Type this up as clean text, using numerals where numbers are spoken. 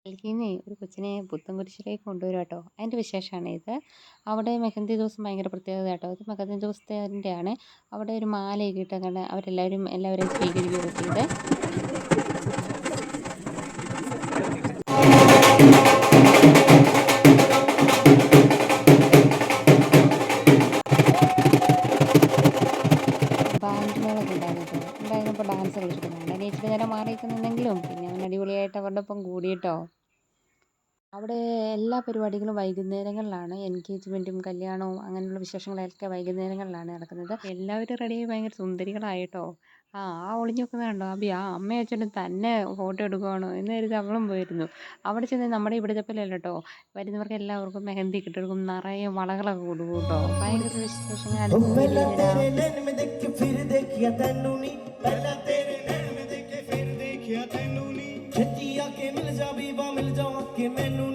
ഡൽഹിന്നേ ഒരു കൊച്ചിനെ പുത്തൻകുരിശിലേക്ക് കൊണ്ടുവരും കേട്ടോ. അതിൻ്റെ വിശേഷമാണ് ഇത്. അവിടെ മെഹന്തി ദിവസം ഭയങ്കര പ്രത്യേകത കേട്ടോ. ഇത് മെഹന്തി ദിവസത്തിൻ്റെയാണ്. അവിടെ ഒരു മാലയൊക്കെ ഇട്ട് അങ്ങനെ എല്ലാവരെയും സ്വീകരിക്കുകയൊക്കെ ചെയ്ത് ബാൻഡ് മേളമൊക്കെ ഉണ്ടായിരുന്നു കേട്ടോ. ഉണ്ടായിരുന്നപ്പോൾ ഡാൻസ് കളിച്ചിട്ടുണ്ടായിരുന്നു. അതിന് ഇച്ചിരി നേരം മാറിയൊക്കെ നിന്നെങ്കിലും പിന്നെ അവൻ അടിപൊളിയായിട്ട് അവരുടെ ഒപ്പം കൂടിയിട്ടോ. അവിടെ എല്ലാ പരിപാടികളും വൈകുന്നേരങ്ങളിലാണ്. എൻഗേജ്മെൻറ്റും കല്യാണവും അങ്ങനെയുള്ള വിശേഷങ്ങളൊക്കെ വൈകുന്നേരങ്ങളിലാണ് നടക്കുന്നത്. എല്ലാവരും റെഡിയായി ഭയങ്കര സുന്ദരികളായിട്ടോ. ഒളിഞ്ഞു നിൽക്കുന്നത് കണ്ടോ അബി? അമ്മയും അച്ഛനും തന്നെ ഫോട്ടോ എടുക്കുവാണോ എന്ന് കരുതി അവളും പോയിരുന്നു. അവിടെ ചെന്ന് നമ്മുടെ ഇവിടുത്തെ പോലെയല്ല കേട്ടോ. വരുന്നവർക്ക് എല്ലാവർക്കും മെഹന്തി ഒക്കെ ഇട്ട് കൊടുക്കും. നിറയെ വളകളൊക്കെ കൊടുക്കും കേട്ടോ. ഭയങ്കര വിശേഷങ്ങൾ. അടുത്ത വീഡിയോയിൽ ਛੇਤੀ ਆ ਕੇ ਮਿਲ ਜਾ ਬੀਬਾ ਮਿਲ ਜਾ ਕੇ ਮੈਨੂੰ